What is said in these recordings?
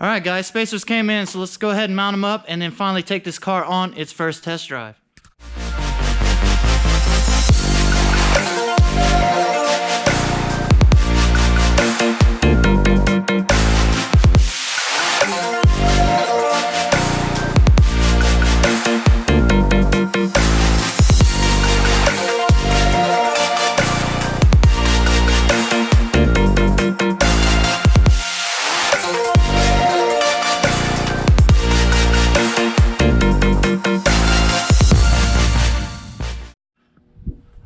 All right, guys, spacers came in, so let's go ahead and mount them up and then finally take this car on its first test drive.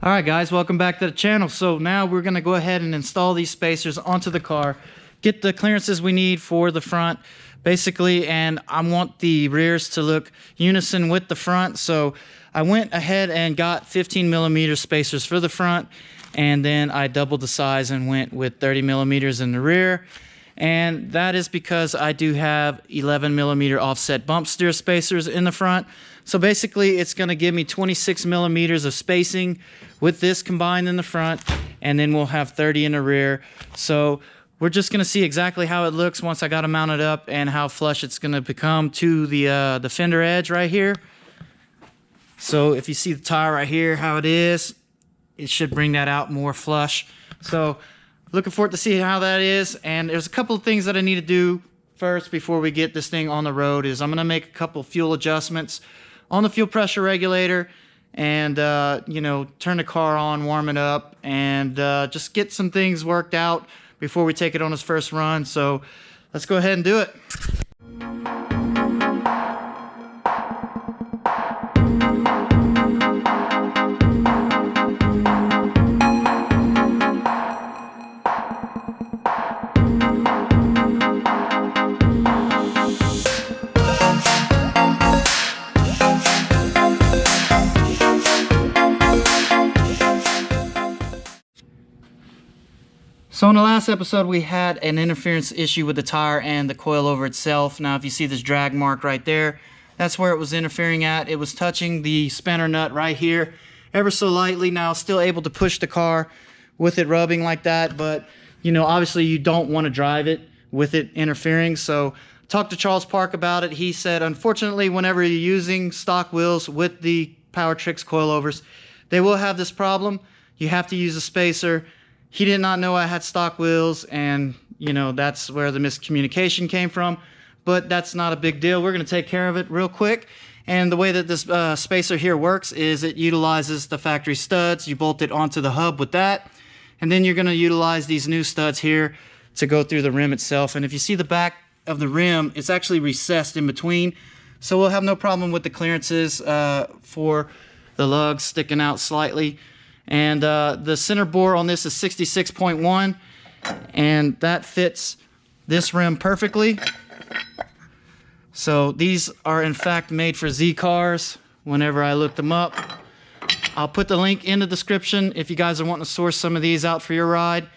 Alright guys, welcome back to the channel. So now we're going to go ahead and install these spacers onto the car, get the clearances we need for the front basically, and I want the rears to look unison with the front. So I went ahead and got 15mm spacers for the front, and then I doubled the size and went with 30mm in the rear. And that is because I do have 11mm offset bump steer spacers in the front. So basically it's going to give me 26mm of spacing with this combined in the front, and then we'll have 30 in the rear. So we're just going to see exactly how it looks once I got them mounted up and how flush it's going to become to the fender edge right here. So if you see the tire right here, how it is, it should bring that out more flush. So looking forward to see how that is. And there's a couple of things that I need to do first before we get this thing on the road. Is I'm going to make a couple fuel adjustments on the fuel pressure regulator, and you know, turn the car on, warm it up, and just get some things worked out before we take it on its first run. So let's go ahead and do it. So in the last episode, we had an interference issue with the tire and the coilover itself. Now, if you see this drag mark right there, that's where it was interfering at. It was touching the spinner nut right here, ever so lightly. Now, still able to push the car with it rubbing like that, but you know, obviously you don't want to drive it with it interfering. So talked to Charles Park about it. He said, unfortunately, whenever you're using stock wheels with the Power Tricks coilovers, they will have this problem. You have to use a spacer. He did not know I had stock wheels, and you know, that's where the miscommunication came from, but that's not a big deal. We're going to take care of it real quick. And the way that this spacer here works is it utilizes the factory studs. You bolt it onto the hub with that, and then you're going to utilize these new studs here to go through the rim itself. And if you see the back of the rim, it's actually recessed in between, so we'll have no problem with the clearances for the lugs sticking out slightly. And the center bore on this is 66.1, and that fits this rim perfectly. So these are in fact made for Z cars whenever I looked them up. I'll put the link in the description if you guys are wanting to source some of these out for your ride.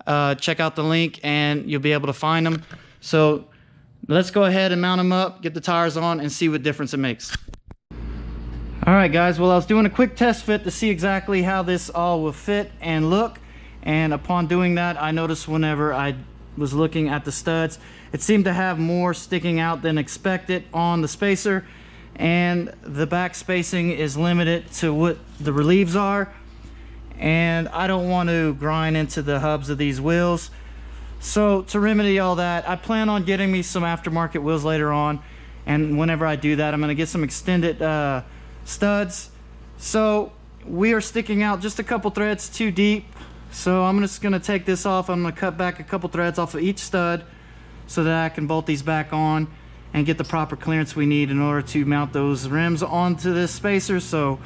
Check out the link and you'll be able to find them. So let's go ahead and mount them up, get the tires on, and see what difference it makes. Alright guys, well, I was doing a quick test fit to see exactly how this all will fit and look, and upon doing that, I noticed whenever I was looking at the studs, it seemed to have more sticking out than expected on the spacer, and the back spacing is limited to what the relieves are, and I don't want to grind into the hubs of these wheels. So to remedy all that, I plan on getting me some aftermarket wheels later on, and whenever I do that, I'm going to get some extended studs. So we are sticking out just a couple threads too deep, so I'm just going to take this off. I'm going to cut back a couple threads off of each stud so that I can bolt these back on and get the proper clearance we need in order to mount those rims onto this spacer. So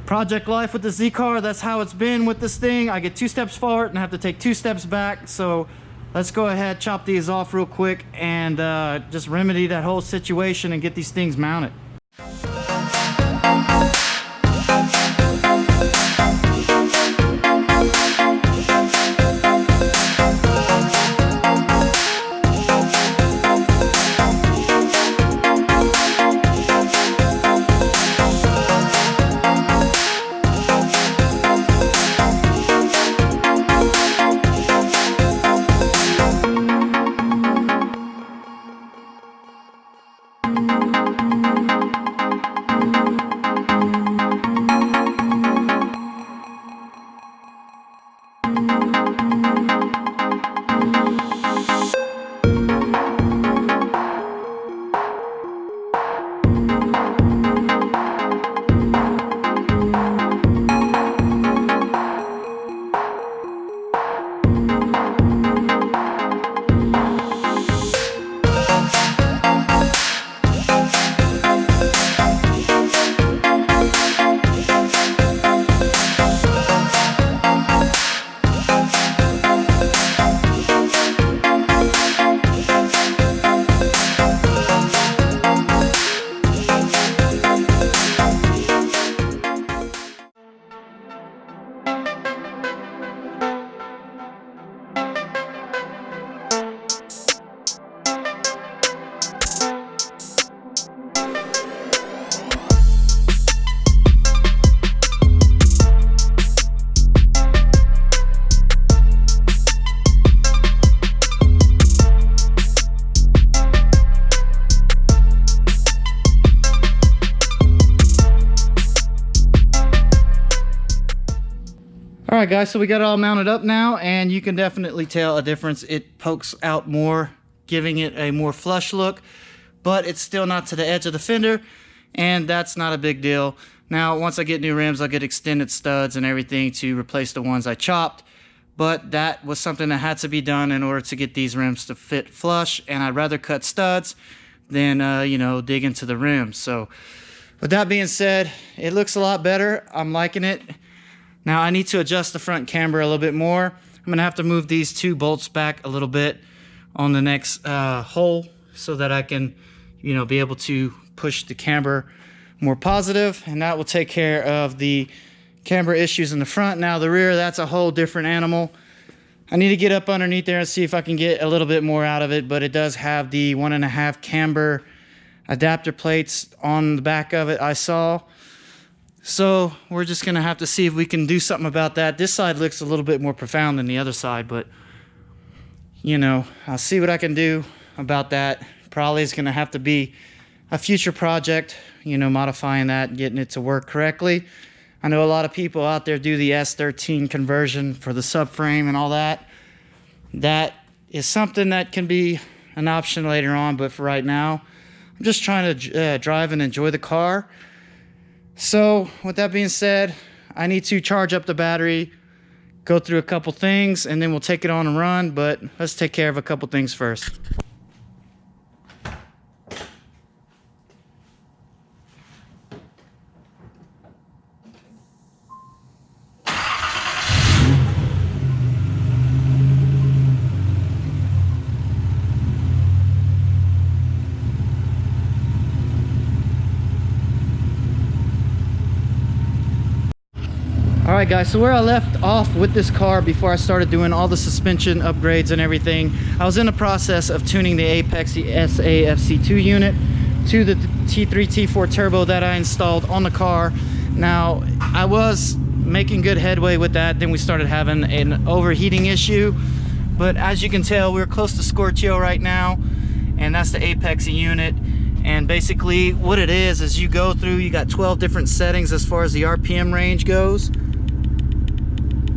project life with the Z car, that's how it's been with this thing. I get 2 steps forward and I have to take 2 steps back. So let's go ahead, chop these off real quick, and just remedy that whole situation and get these things mounted. All right, guys, so we got it all mounted up now, and you can definitely tell a difference. It pokes out more, giving it a more flush look, but it's still not to the edge of the fender, and that's not a big deal. Now, once I get new rims, I'll get extended studs and everything to replace the ones I chopped, but that was something that had to be done in order to get these rims to fit flush, and I'd rather cut studs than, you know, dig into the rims. So, with that being said, it looks a lot better. I'm liking it. Now I need to adjust the front camber a little bit more. I'm gonna have to move these two bolts back a little bit on the next hole so that I can, you know, be able to push the camber more positive, and that will take care of the camber issues in the front. Now the rear, that's a whole different animal. I need to get up underneath there and see if I can get a little bit more out of it, but it does have the 1.5 camber adapter plates on the back of it, I saw. So we're just gonna have to see if we can do something about that. This side looks a little bit more profound than the other side, but you know, I'll see what I can do about that. Probably is gonna have to be a future project, you know, modifying that, getting it to work correctly. I know a lot of people out there do the Z31 conversion for the subframe and all that. That is something that can be an option later on, but for right now, I'm just trying to drive and enjoy the car. So with that being said, I need to charge up the battery, go through a couple things, and then we'll take it on and run, but let's take care of a couple things first. All right, guys, so where I left off with this car before I started doing all the suspension upgrades and everything, I was in the process of tuning the Apex, the SAFC2 unit to the T3 T4 turbo that I installed on the car. Now, I was making good headway with that. Then we started having an overheating issue, but as you can tell, we're close to Scorchio right now, and that's the Apex unit. And basically what it is you go through, you got 12 different settings as far as the RPM range goes,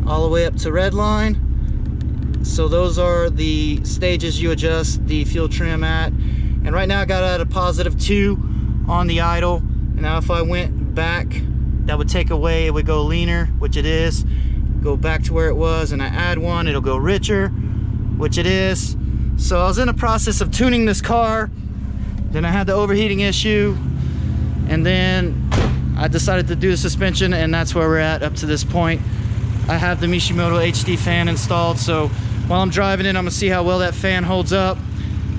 all the way up to red line. So those are the stages you adjust the fuel trim at. And right now I got it at a +2 on the idle. And now if I went back, that would take away, it would go leaner, which it is. Go back to where it was, and I add one, it'll go richer, which it is. So I was in the process of tuning this car. Then I had the overheating issue, and then I decided to do the suspension, and that's where we're at up to this point. I have the Mishimoto HD fan installed, so while I'm driving it, I'm gonna see how well that fan holds up,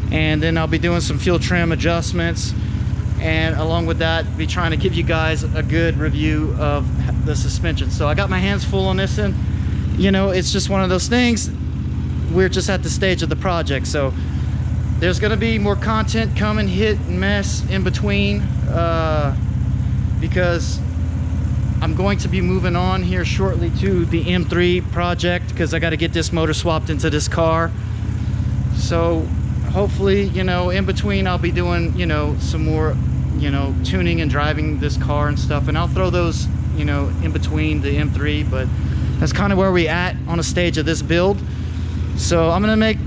and then I'll be doing some fuel trim adjustments, and along with that, be trying to give you guys a good review of the suspension. So I got my hands full on this, and you know, it's just one of those things. We're just at the stage of the project, so there's gonna be more content coming, hit and miss in between, because I'm going to be moving on here shortly to the M3 project, because I got to get this motor swapped into this car. So hopefully, you know, in between I'll be doing, you know, some more, you know, tuning and driving this car and stuff, and I'll throw those, you know, in between the M3, but that's kind of where we at on a stage of this build. So I'm gonna make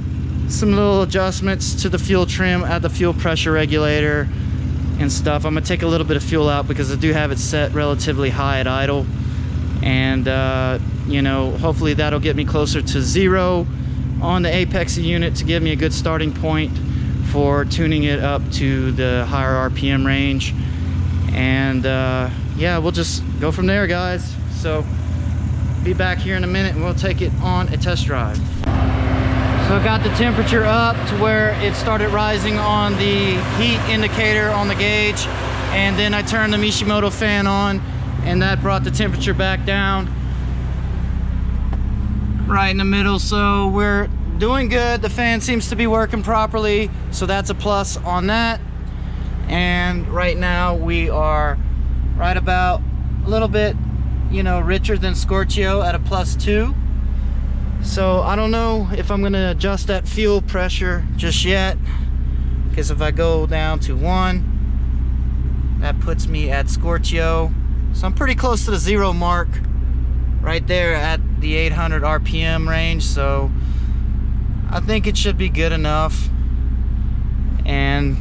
some little adjustments to the fuel trim, add the fuel pressure regulator and stuff. I'm gonna take a little bit of fuel out because I do have it set relatively high at idle, and you know, hopefully that'll get me closer to 0 on the apex unit to give me a good starting point for tuning it up to the higher RPM range. And yeah, we'll just go from there, guys. So be back here in a minute and we'll take it on a test drive. So I got the temperature up to where it started rising on the heat indicator on the gauge, and then I turned the Mishimoto fan on and that brought the temperature back down right in the middle. So we're doing good. The fan seems to be working properly, so that's a plus on that. And right now we are right about a little bit, you know, richer than Scorchio at a +2. So I don't know if I'm gonna adjust that fuel pressure just yet, because if I go down to 1, that puts me at Scorchio. So I'm pretty close to the 0 mark right there at the 800 RPM range. So I think it should be good enough. And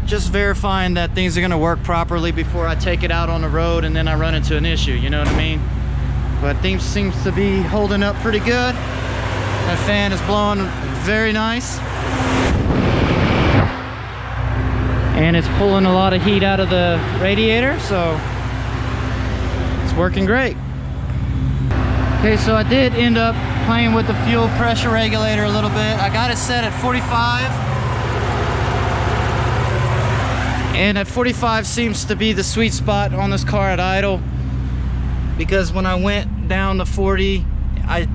just verifying that things are gonna work properly before I take it out on the road and then I run into an issue, you know what I mean? But things seems to be holding up pretty good. That fan is blowing very nice. And it's pulling a lot of heat out of the radiator, so it's working great. Okay, so I did end up playing with the fuel pressure regulator a little bit. I got it set at 45. And at 45 seems to be the sweet spot on this car at idle, because when I went down to 40,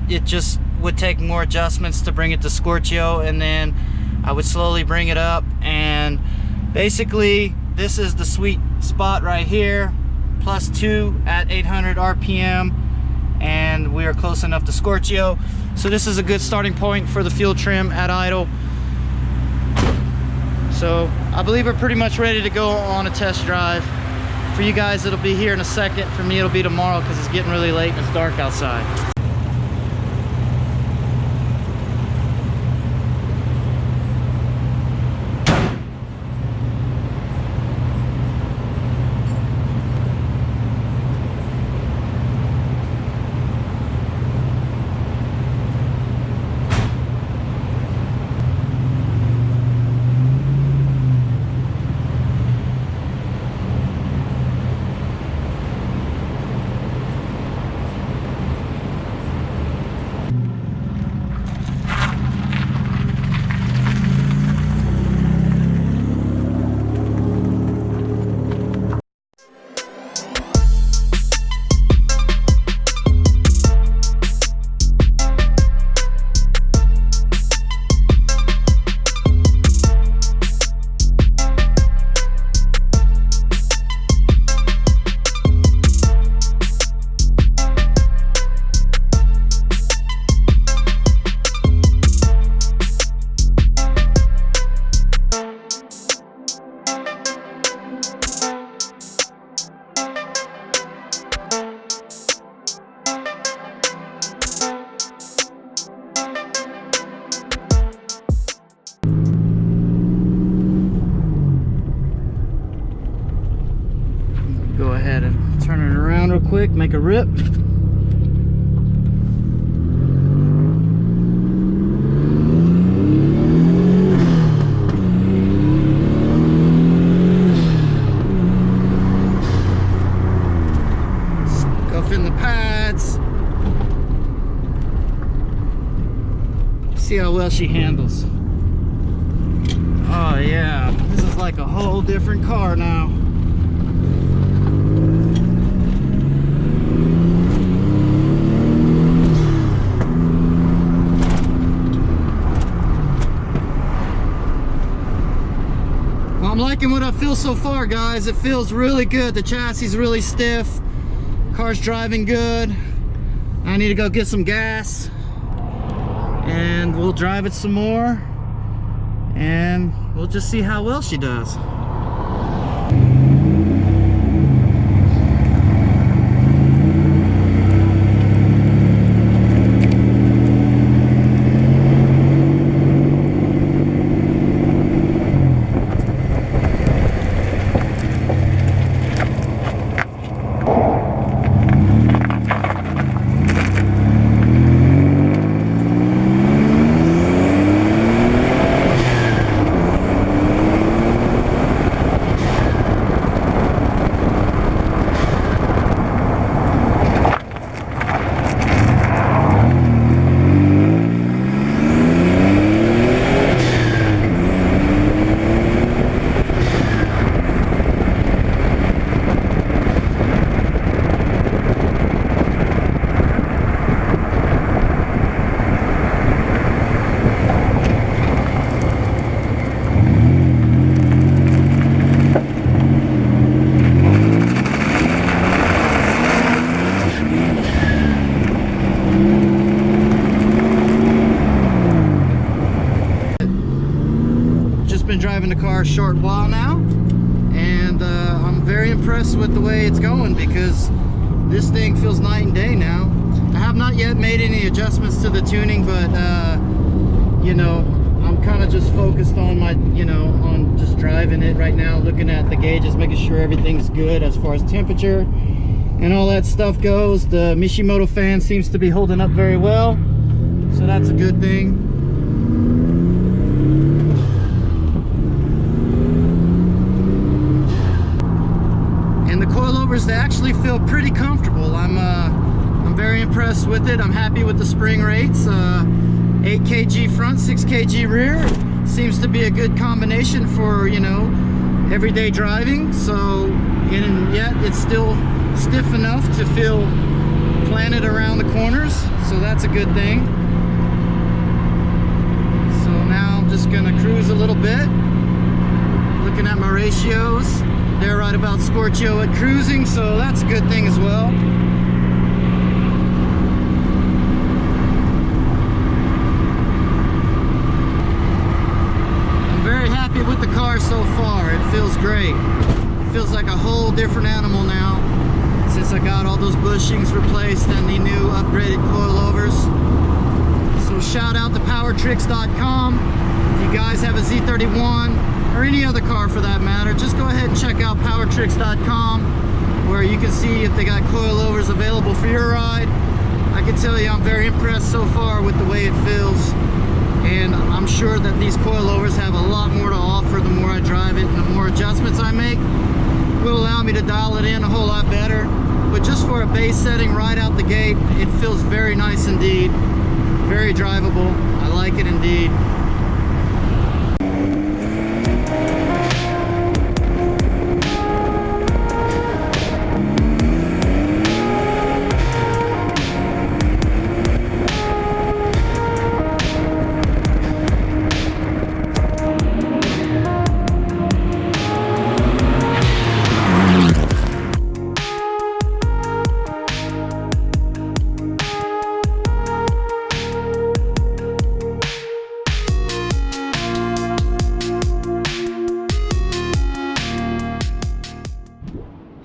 it just would take more adjustments to bring it to Scorchio, and then I would slowly bring it up. And basically this is the sweet spot right here, +2 at 800 RPM, and we are close enough to Scorchio. So this is a good starting point for the fuel trim at idle. So I believe we're pretty much ready to go on a test drive. For you guys, it'll be here in a second. For me, it'll be tomorrow because it's getting really late and it's dark outside. Go ahead and turn it around real quick, make a rip. Scuff in the pads. See how well she handles. Oh yeah, this is like a whole different car now. I'm liking what I feel so far, guys. It feels really good. The chassis is really stiff. Car's driving good. I need to go get some gas and we'll drive it some more and we'll just see how well she does. car a short while now, and I'm very impressed with the way it's going, because this thing feels night and day now. I have not yet made any adjustments to the tuning, but you know, I'm kind of just focused on my, you know, on just driving it right now, looking at the gauges, making sure everything's good as far as temperature and all that stuff goes. The Mishimoto fan seems to be holding up very well, so that's a good thing. And the coilovers, they actually feel pretty comfortable. I'm very impressed with it. I'm happy with the spring rates. 8 kg front, 6 kg rear seems to be a good combination for, you know, everyday driving. So, and yet it's still stiff enough to feel planted around the corners, so that's a good thing. So now I'm just gonna cruise a little bit, looking at my ratios. They're right about Scorchio at cruising, so that's a good thing as well. With the car so far, it feels great. It feels like a whole different animal now since I got all those bushings replaced and the new upgraded coilovers. So shout out to powertricks.com. If you guys have a Z31 or any other car for that matter, just go ahead and check out powertricks.com, where you can see if they got coilovers available for your ride. I can tell you I'm very impressed so far with the way it feels. And I'm sure that these coilovers have a lot more to offer the more I drive it, and the more adjustments I make will allow me to dial it in a whole lot better. But just for a base setting right out the gate, it feels very nice indeed. Very drivable. I like it indeed.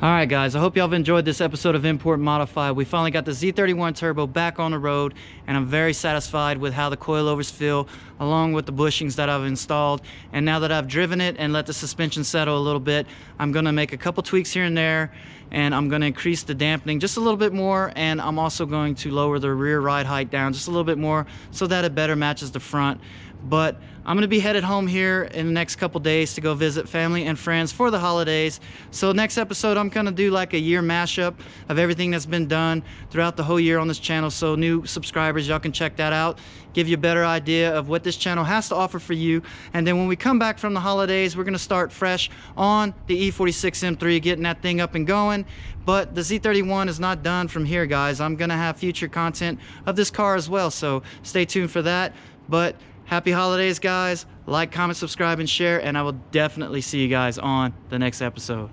Alright guys, I hope y'all have enjoyed this episode of Import Modify. We finally got the Z31 Turbo back on the road, and I'm very satisfied with how the coilovers feel, along with the bushings that I've installed. And now that I've driven it and let the suspension settle a little bit, I'm going to make a couple tweaks here and there, and I'm going to increase the dampening just a little bit more, and I'm also going to lower the rear ride height down just a little bit more so that it better matches the front. But I'm going to be headed home here in the next couple days to go visit family and friends for the holidays. So next episode, I'm going to do like a year mashup of everything that's been done throughout the whole year on this channel. So new subscribers, y'all can check that out, give you a better idea of what this channel has to offer for you. And then when we come back from the holidays, we're going to start fresh on the E46 M3, getting that thing up and going. But the Z31 is not done from here, guys. I'm going to have future content of this car as well, so stay tuned for that. But happy holidays, guys. Like, comment, subscribe, and share, and I will definitely see you guys on the next episode.